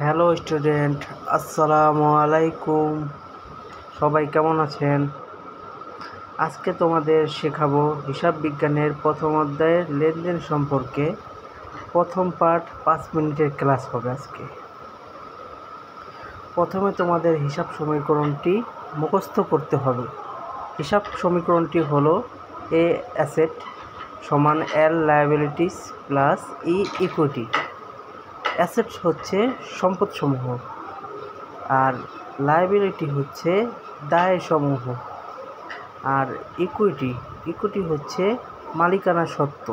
Hello student, আসসালামু আলাইকুম। সবাই কেমন আছেন? আজকে তোমাদের শেখাবো হিসাব বিজ্ঞানের প্রথম অধ্যায়ের লেনদেন সম্পর্কে। প্রথম পার্ট 5 মিনিটের ক্লাস হবে আজকে। প্রথমে তোমাদের হিসাব সমীকরণটি মুখস্থ করতে হবে। হিসাব সমীকরণটি হলো এ অ্যাসেট সমান এল liabilities plus E equity. Asset হচ্ছে সম্পদসমূহ আর লায়াবিলিটি হচ্ছে দায়সমূহ, আর ইকুইটি হচ্ছে মালিকানা সত্ত্ব।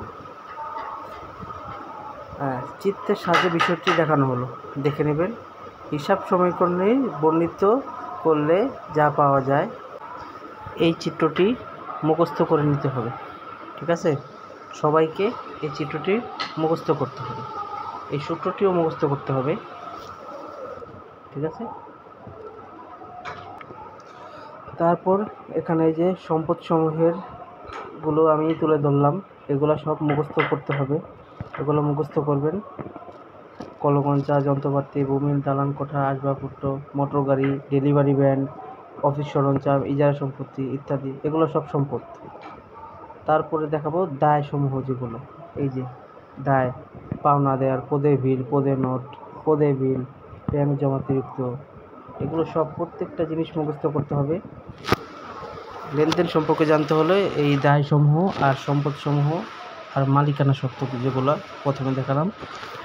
চিত্রের সাহায্যে বিষয়টি দেখানো হলো, দেখে নেবেন। হিসাব সমীকরণে বর্ণিত করলে যা পাওয়া যায়, এই চিত্রটি মুখস্থ করে নিতে হবে। ঠিক আছে, সবাইকে এই চিত্রটি মুখস্থ করতে হবে, এই সূত্রটিও মুখস্থ করতে হবে। ঠিক আছে, তারপর এখানে যে সম্পদসমূহের গুলো আমি তুলে ধরলাম, এগুলো সব মুখস্থ করতে হবে। এগুলো মুখস্থ করবেন: কলকঞ্চা, যন্ত্রপাতি, ভূমি, দালান কোঠা, আসবাবপত্র, মোটর গাড়ি, ডেলিভারি ভ্যান, অফিস সরঞ্জাম, ইজারা সম্পত্তি ইত্যাদি, এগুলো সব সম্পদ। তারপরে দেখাবো দায়সমূহ, যেগুলো এই যে দায়, পাওনা দেয়ার, পদে বিল, পদে নোট, পদে বিল, ব্যাংক জমাতিরিক্ত, এগুলো সব প্রত্যেকটা জিনিস মুখস্থ করতে হবে। লেনদেন সম্পর্কে জানতে হলে এই দায়সমূহ আর সম্পদসমূহ আর মালিকানা সত্ত্ব যেগুলো প্রথমে দেখালাম,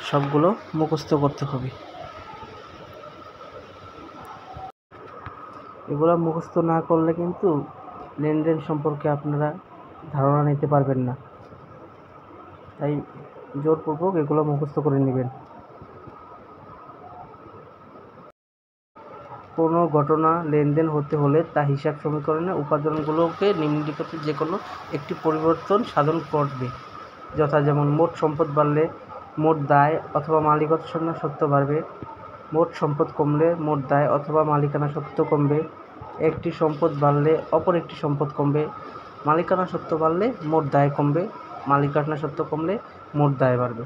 সবগুলো মুখস্থ করতে হবে। এগুলো মুখস্থ না করলে কিন্তু লেনদেন সম্পর্কে আপনারা ধারণা নিতে পারবেন না, তাই জোরপূর্বক এগুলো মুখস্থ করে নেবেন। কোনো ঘটনা লেনদেন হতে হলে তা হিসাব সমীকরণের উপাদানগুলোকে নিম্নলিখিত যে কোনো একটি পরিবর্তন সাধন করবে, যথা যেমন মোট সম্পদ বাড়লে মোট দায় অথবা মালিকানা সত্ত্ব বাড়বে, মোট সম্পদ কমলে মোট দায় অথবা মালিকানা সত্ত্ব কমবে, একটি সম্পদ বাড়লে অপর একটি সম্পদ কমবে, মালিকানা সত্ত্ব বাড়লে মোট দায় কমবে, মালিকানা সত্ত্ব কমলে মোট দায় বাড়বে।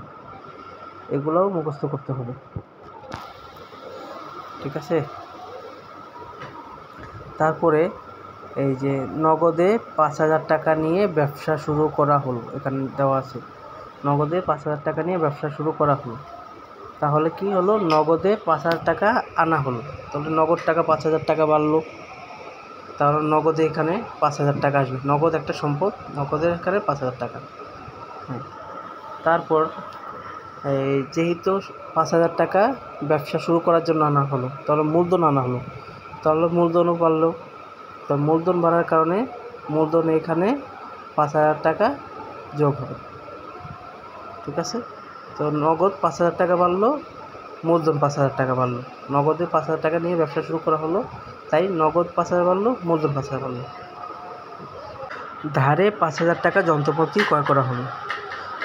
এগুলোও মুখস্থ করতে হবে। ঠিক আছে, তারপরে এই যে নগদে 5,000 টাকা নিয়ে ব্যবসা শুরু করা হলো, এখানে দেওয়া আছে নগদে 5,000 টাকা নিয়ে ব্যবসা শুরু করা হলো। তাহলে কি হলো, নগদে 5,000 টাকা আনা হলো, তাহলে নগদ টাকা 5,000 টাকা বাড়লো, তাহলে নগদে এখানে 5,000 টাকা আসবে। নগদ একটা সম্পদ, নগদের এখানে 5,000 টাকা। হ্যাঁ, তারপর এই যেহেতু 5,000 টাকা ব্যবসা শুরু করার জন্য আনা হলো, তাহলে মূলধন আনা হলো, তাহলে মূলধনও বাড়লো। তো মূলধন বাড়ার কারণে মূলধনে এখানে 5,000 টাকা যোগ হবে। ঠিক আছে, তো নগদ 5,000 টাকা বাড়লো, মূলধন 5,000 টাকা বাড়লো। নগদে 5,000 টাকা নিয়ে ব্যবসা শুরু করা হলো, তাই নগদ 5,000 বাড়লো, মূলধন 5,000 বাড়লো। ধারে 5,000 টাকা যন্ত্রপাতি ক্রয় করা হলো,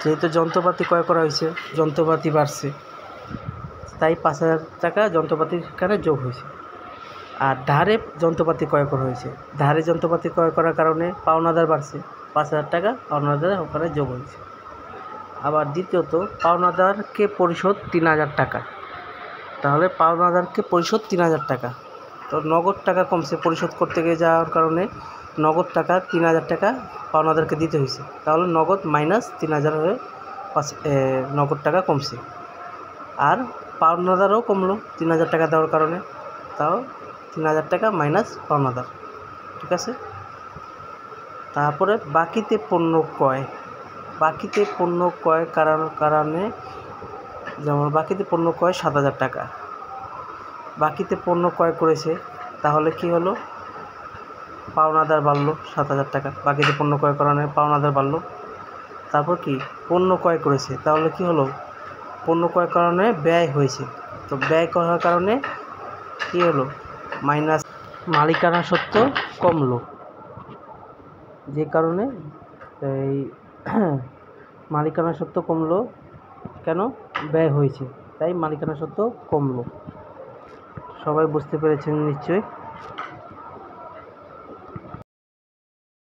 যেহেতু যন্ত্রপাতি ক্রয় করা হয়েছে, যন্ত্রপাতি বাড়ছে, তাই 5,000 টাকা যন্ত্রপাতির এখানে যোগ হয়েছে। আর ধারে যন্ত্রপাতি ক্রয় করা হয়েছে, ধারে যন্ত্রপাতি ক্রয় করার কারণে পাওনাদার বাড়ছে, 5,000 টাকা পাওনাদার ওখানে যোগ হয়েছে। আবার দ্বিতীয়ত, পাওনাদারকে পরিশোধ 3,000 টাকা, তাহলে পাওনাদারকে পরিশোধ 3,000 টাকা। তো নগদ টাকা কমছে পরিশোধ করতে গিয়ে যাওয়ার কারণে, নগদ টাকা 3,000 টাকা পাওনাদারকে দিতে হয়েছে, তাহলে নগদ মাইনাস 3,000 হয়ে নগদ টাকা কমছে। আর পাওনাদারও কমলো 3,000 টাকা দেওয়ার কারণে, তাও 3,000 টাকা মাইনাস পাওনাদার। ঠিক আছে, তারপরে বাকিতে পণ্য ক্রয়, বাকিতে পণ্য ক্রয় কারণে, যেমন বাকিতে পণ্য ক্রয় 7,000 টাকা, বাকিতে পণ্য ক্রয় করেছে, তাহলে কি হলো, পাওনাদার বাড়লো 7,000 টাকা, বাকিতে পণ্য ক্রয় কারণে পাওনাদার বাড়লো। তারপর কি, পণ্য ক্রয় করেছে, তাহলে কি হলো, পণ্য ক্রয় কারণে ব্যয় হয়েছে, তো ব্যয় করার কারণে কি হলো, মাইনাস মালিকানা সত্ত্ব কমলো, যে কারণে এই মালিকানা সত্ত্ব কমলো কেন, ব্যয় হয়েছে, তাই মালিকানা সত্ত্ব কমলো। সবাই বুঝতে পেরেছেন নিশ্চয়ই।